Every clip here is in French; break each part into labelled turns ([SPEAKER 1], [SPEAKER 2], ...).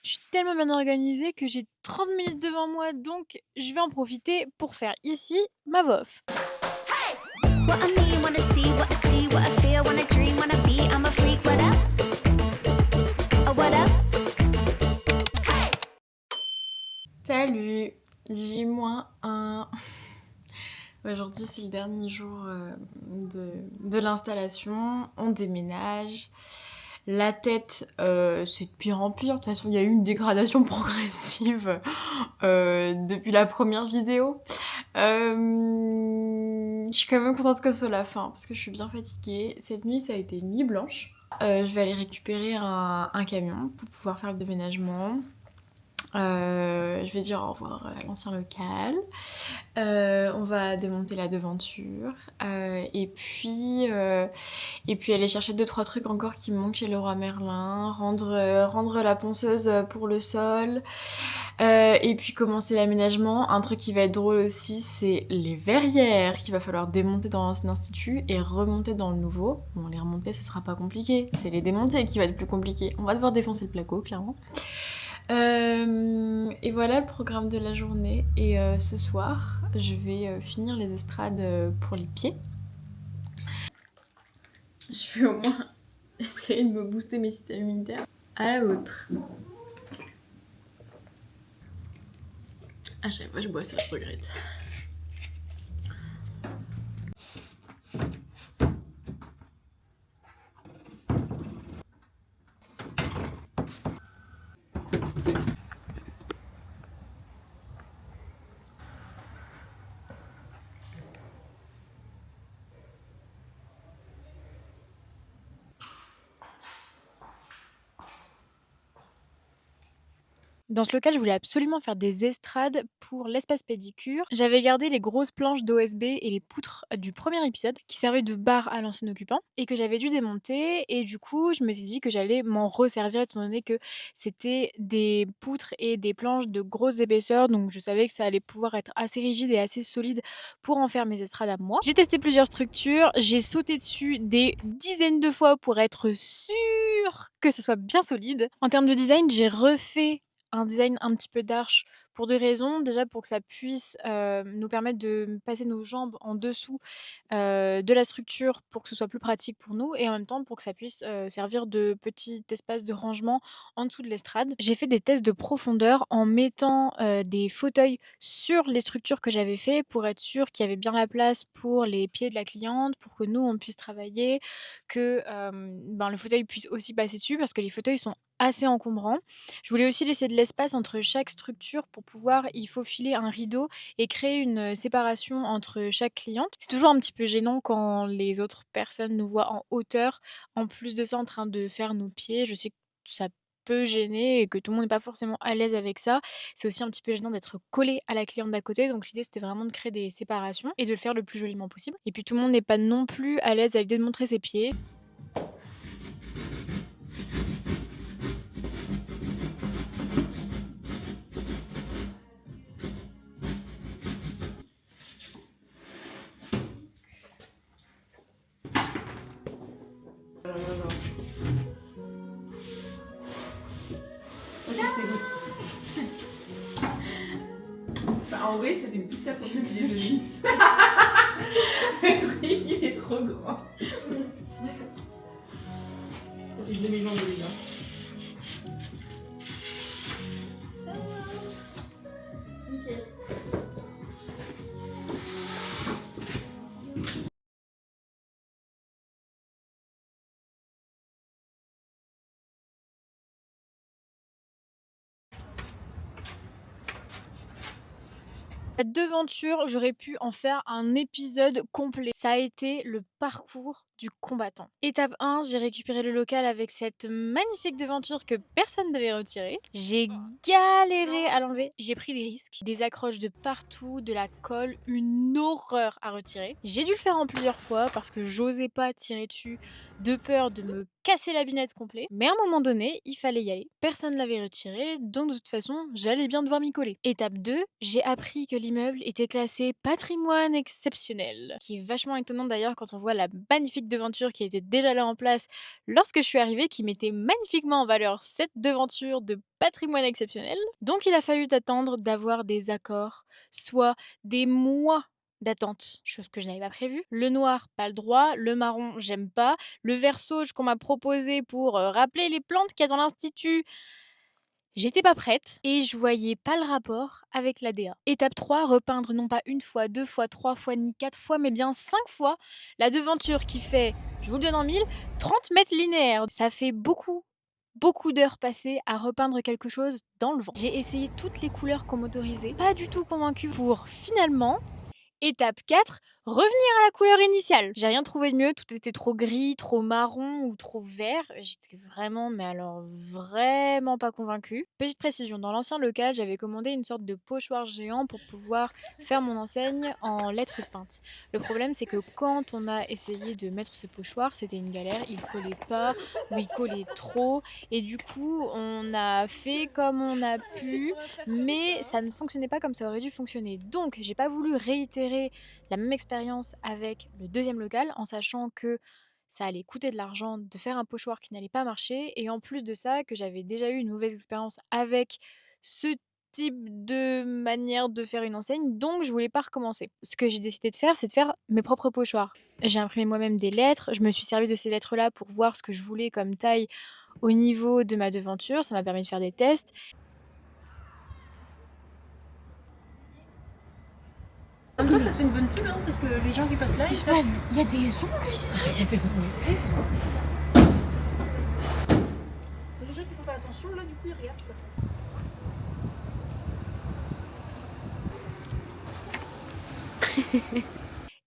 [SPEAKER 1] Je suis tellement bien organisée que j'ai 30 minutes devant moi, donc je vais en profiter pour faire ici ma voix off.
[SPEAKER 2] What I mean, wanna see, what I feel, wanna dream, wanna be, I'm a freak, what up? Oh, what up?
[SPEAKER 1] Salut, J-1. Aujourd'hui, c'est le dernier jour de l'installation. On déménage. La tête, c'est de pire en pire. De toute façon, il y a eu une dégradation progressive depuis la première vidéo. Je suis quand même contente que ce soit la fin parce que je suis bien fatiguée. Cette nuit, ça a été une nuit blanche. Je vais aller récupérer un camion pour pouvoir faire le déménagement. Je vais dire au revoir à l'ancien local. On va démonter la devanture. Et puis aller chercher 2-3 trucs encore qui me manquent chez Leroy Merlin. Rendre la ponceuse pour le sol. Et puis commencer l'aménagement. Un truc qui va être drôle aussi, c'est les verrières qu'il va falloir démonter dans l'ancien institut et remonter dans le nouveau. Bon, les remonter, ce sera pas compliqué. C'est les démonter qui va être plus compliqué. On va devoir défoncer le placo, clairement. Et voilà le programme de la journée. Et ce soir, je vais finir les estrades pour les pieds. Je vais au moins essayer de me booster mes systèmes immunitaires. À la vôtre. À chaque fois que je bois ça, je regrette. Dans ce local, je voulais absolument faire des estrades pour l'espace pédicure. J'avais gardé les grosses planches d'OSB et les poutres du premier épisode qui servaient de bar à l'ancien occupant et que j'avais dû démonter. Et du coup, je me suis dit que j'allais m'en resservir étant donné que c'était des poutres et des planches de grosse épaisseur. Donc je savais que ça allait pouvoir être assez rigide et assez solide pour en faire mes estrades à moi. J'ai testé plusieurs structures, j'ai sauté dessus des dizaines de fois pour être sûre que ce soit bien solide. En termes de design, j'ai refait un design un petit peu d'arche pour 2 raisons. Déjà pour que ça puisse, nous permettre de passer nos jambes en dessous, de la structure pour que ce soit plus pratique pour nous et en même temps pour que ça puisse, servir de petit espace de rangement en dessous de l'estrade. J'ai fait des tests de profondeur en mettant, des fauteuils sur les structures que j'avais fait pour être sûre qu'il y avait bien la place pour les pieds de la cliente, pour que nous on puisse travailler, que, le fauteuil puisse aussi passer dessus parce que les fauteuils sont assez encombrants. Je voulais aussi laisser de l'espace entre chaque structure pour pouvoir y faufiler un rideau et créer une, séparation entre chaque cliente. C'est toujours un petit peu gênant quand les autres personnes nous voient en hauteur, en plus de ça en train de faire nos pieds. Je sais que ça peut gêner et que tout le monde n'est pas forcément à l'aise avec ça. C'est aussi un petit peu gênant d'être collé à la cliente d'à côté, donc l'idée c'était vraiment de créer des séparations et de le faire le plus joliment possible. Et puis tout le monde n'est pas non plus à l'aise à l'idée de montrer ses pieds.
[SPEAKER 3] Ok, c'est bon. Ça, en vrai, c'était une pizza pour petit déjeuner. Le truc, il est trop grand. Je l'ai mis dans le gars. Nickel.
[SPEAKER 1] La devanture, j'aurais pu en faire un épisode complet. Ça a été le parcours du combattant. Étape 1, j'ai récupéré le local avec cette magnifique devanture que personne n'avait retirée. J'ai galéré à l'enlever, j'ai pris des risques, des accroches de partout, de la colle, une horreur à retirer. J'ai dû le faire en plusieurs fois parce que j'osais pas tirer dessus de peur de me casser la binette complet. Mais à un moment donné, il fallait y aller. Personne ne l'avait retiré, donc de toute façon, j'allais bien devoir m'y coller. Étape 2, j'ai appris que l'immeuble était classé patrimoine exceptionnel. Qui est vachement étonnant d'ailleurs quand on voit la magnifique magnifique devanture qui était déjà là en place lorsque je suis arrivée, qui mettait magnifiquement en valeur cette devanture de patrimoine exceptionnel. Donc il a fallu attendre d'avoir des accords, soit des mois d'attente, chose que je n'avais pas prévue. Le noir, pas le droit. Le marron, j'aime pas. Le vert sauge qu'on m'a proposé pour rappeler les plantes qu'il y a dans l'institut, j'étais pas prête et je voyais pas le rapport avec l'ADA. Étape 3, repeindre non pas une fois, deux fois, trois fois, ni quatre fois, mais bien 5 fois la devanture qui fait, je vous le donne en mille, 30 mètres linéaires. Ça fait beaucoup d'heures passées à repeindre quelque chose dans le vent. J'ai essayé toutes les couleurs qu'on m'autorisait, pas du tout convaincue pour finalement étape 4, revenir à la couleur initiale. J'ai rien trouvé de mieux, tout était trop gris, trop marron ou trop vert. J'étais vraiment, mais alors vraiment pas convaincue. Petite précision, dans l'ancien local, j'avais commandé une sorte de pochoir géant pour pouvoir faire mon enseigne en lettres peintes. Le problème, c'est que quand on a essayé de mettre ce pochoir, c'était une galère, il collait pas ou il collait trop. Et du coup, on a fait comme on a pu, mais ça ne fonctionnait pas comme ça aurait dû fonctionner. Donc, j'ai pas voulu réitérer la même expérience avec le deuxième local en sachant que ça allait coûter de l'argent de faire un pochoir qui n'allait pas marcher et en plus de ça que j'avais déjà eu une mauvaise expérience avec ce type de manière de faire une enseigne, donc je voulais pas recommencer. Ce que j'ai décidé de faire, c'est de faire mes propres pochoirs. J'ai imprimé moi-même des lettres, je me suis servi de ces lettres-là pour voir ce que je voulais comme taille au niveau de ma devanture, ça m'a permis de faire des tests.
[SPEAKER 3] En même temps, ça te fait une bonne pub, hein, parce que les gens qui passent là, ils savent.
[SPEAKER 1] Il y a des ongles ici.
[SPEAKER 3] Il y a des ongles. Les gens qui font pas attention, là, du coup, ils regardent.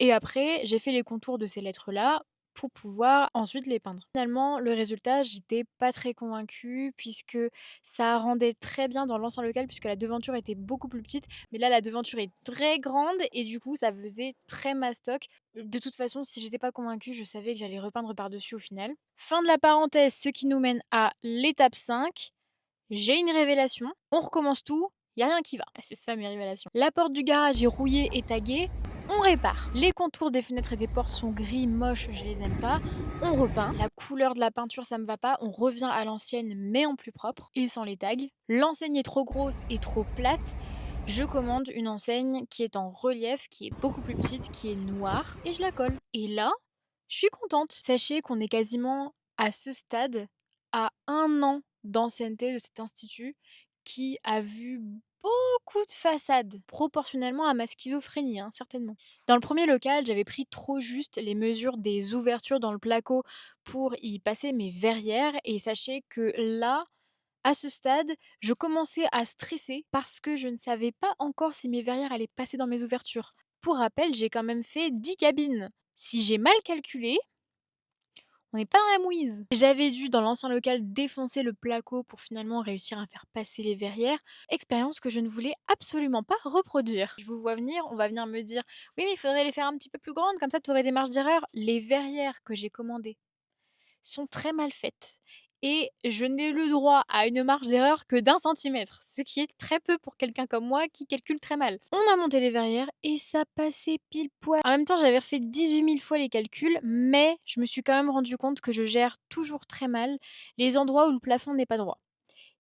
[SPEAKER 1] Et après, j'ai fait les contours de ces lettres-là pour pouvoir ensuite les peindre. Finalement, le résultat, j'étais pas très convaincue puisque ça rendait très bien dans l'ancien local puisque la devanture était beaucoup plus petite. Mais là, la devanture est très grande et du coup, ça faisait très mastoc. De toute façon, si j'étais pas convaincue, je savais que j'allais repeindre par-dessus au final. Fin de la parenthèse, ce qui nous mène à l'étape 5. J'ai une révélation. On recommence tout. Y a rien qui va. C'est ça mes révélations. La porte du garage est rouillée et taguée. On répare. Les contours des fenêtres et des portes sont gris, moches, je les aime pas. On repeint. La couleur de la peinture, ça me va pas. On revient à l'ancienne, mais en plus propre et sans les tags. L'enseigne est trop grosse et trop plate. Je commande une enseigne qui est en relief, qui est beaucoup plus petite, qui est noire, et je la colle. Et là, je suis contente. Sachez qu'on est quasiment à ce stade, à 1 an d'ancienneté de cet institut, qui a vu beaucoup de façades, proportionnellement à ma schizophrénie, hein, certainement. Dans le premier local, j'avais pris trop juste les mesures des ouvertures dans le placo pour y passer mes verrières, et sachez que là, à ce stade, je commençais à stresser parce que je ne savais pas encore si mes verrières allaient passer dans mes ouvertures. Pour rappel, j'ai quand même fait 10 cabines. Si j'ai mal calculé, on n'est pas dans la mouise. J'avais dû, dans l'ancien local, défoncer le placo pour finalement réussir à faire passer les verrières. Expérience que je ne voulais absolument pas reproduire. Je vous vois venir, on va venir me dire oui, mais il faudrait les faire un petit peu plus grandes, comme ça tu aurais des marges d'erreur. Les verrières que j'ai commandées sont très mal faites. Et je n'ai le droit à une marge d'erreur que d'1 centimètre, ce qui est très peu pour quelqu'un comme moi qui calcule très mal. On a monté les verrières et ça passait pile poil. En même temps, j'avais refait 18 000 fois les calculs, mais je me suis quand même rendu compte que je gère toujours très mal les endroits où le plafond n'est pas droit.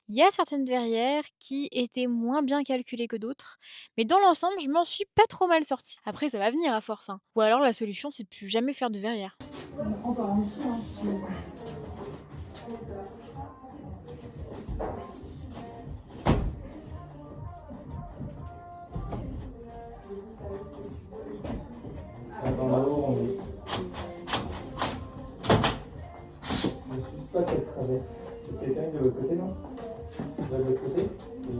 [SPEAKER 1] Il y a certaines verrières qui étaient moins bien calculées que d'autres, mais dans l'ensemble, je m'en suis pas trop mal sortie. Après, ça va venir à force, hein. Ou alors la solution, c'est de plus jamais faire de verrières.
[SPEAKER 3] Encore en dessous, hein, si tu veux.
[SPEAKER 4] Dans la haut, on est. Ne suce pas qu'elle traverse. Il y a quelqu'un de l'autre côté, non? De l'autre côté? Oui.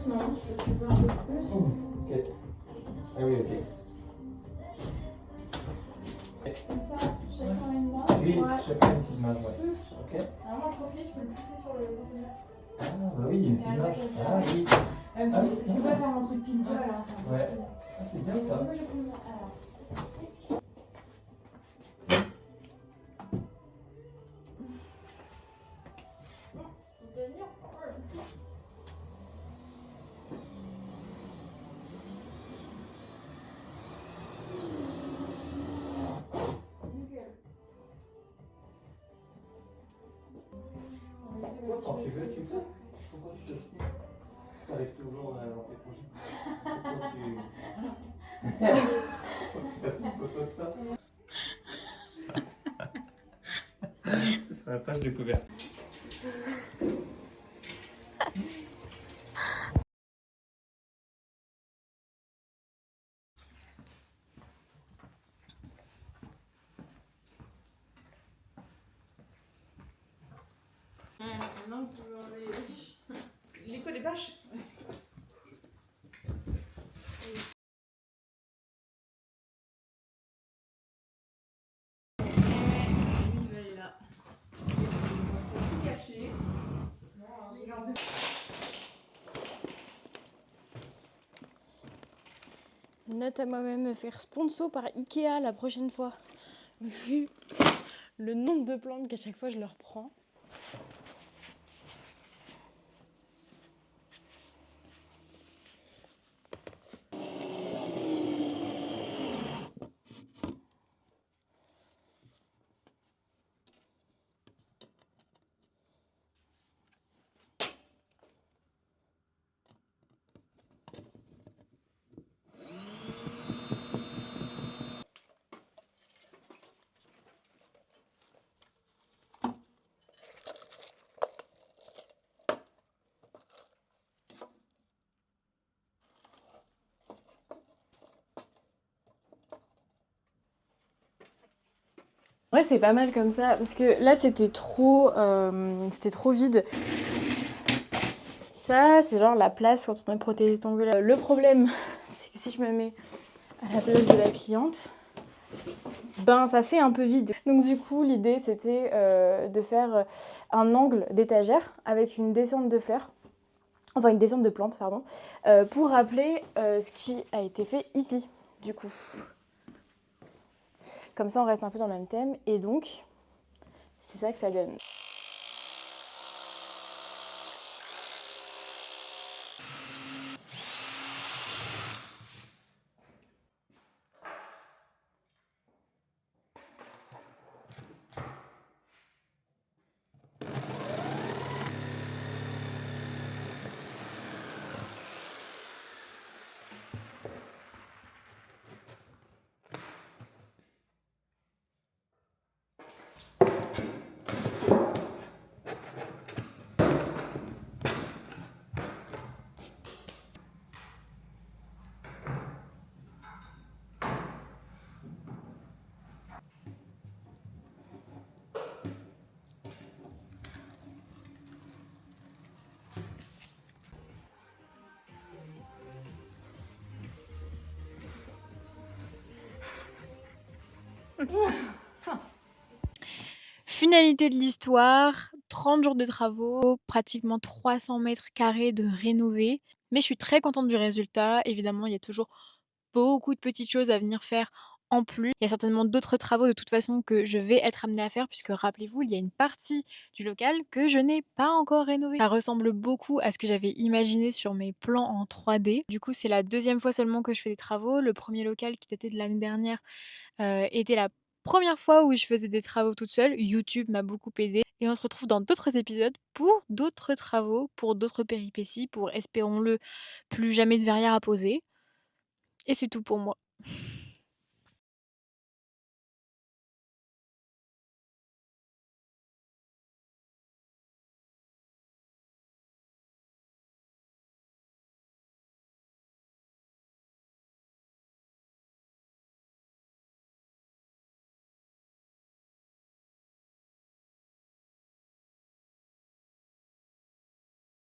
[SPEAKER 3] Non, je peux un peu plus.
[SPEAKER 4] Ok. Ah oui, ok.
[SPEAKER 3] Comme ça, chacun une main.
[SPEAKER 4] Oui,
[SPEAKER 3] Ouais.
[SPEAKER 4] chacun une petite main, ouais. Ok.
[SPEAKER 3] Alors moi, profite, je peux le pousser sur le.
[SPEAKER 4] Ah, bah oui, il y a une petite marche. Ah oui.
[SPEAKER 3] Tu peux pas faire un truc pile poil, hein.
[SPEAKER 4] Ouais. Ah, c'est bien ça.
[SPEAKER 3] Moi, je prends. Alors. On peut venir.
[SPEAKER 4] Toi, quand tu veux, tu peux. Pourquoi tu t'obstines? Tu arrives toujours dans tes projets. Faut que tu fasses une photo de ça. Ce sera la page de couverture.
[SPEAKER 3] Maintenant, vous pouvez enlever l'écho des bâches. Lui, il va là. Tout caché. Regarde.
[SPEAKER 1] Note à moi-même, me faire sponsor par Ikea la prochaine fois. Vu le nombre de plantes qu'à chaque fois je leur prends. Ouais, c'est pas mal comme ça, parce que là c'était trop vide. Ça, c'est genre la place quand on a prothésiste ongulaire. Le problème, c'est que si je me mets à la place de la cliente, ben ça fait un peu vide. Donc du coup, l'idée c'était de faire un angle d'étagère avec une descente de fleurs, enfin une descente de plantes, pardon, pour rappeler ce qui a été fait ici, du coup. Comme ça, on reste un peu dans le même thème, et donc, c'est ça que ça donne. Finalité de l'histoire, 30 jours de travaux, pratiquement 300 mètres carrés de rénové. Mais je suis très contente du résultat. Évidemment, il y a toujours beaucoup de petites choses à venir faire en plus. Il y a certainement d'autres travaux de toute façon que je vais être amenée à faire puisque rappelez-vous, il y a une partie du local que je n'ai pas encore rénovée. Ça ressemble beaucoup à ce que j'avais imaginé sur mes plans en 3D. Du coup, c'est la deuxième fois seulement que je fais des travaux. Le premier local qui datait de l'année dernière était la première fois où je faisais des travaux toute seule. YouTube m'a beaucoup aidée et on se retrouve dans d'autres épisodes pour d'autres travaux, pour d'autres péripéties, pour, espérons-le, plus jamais de verrières à poser et c'est tout pour moi.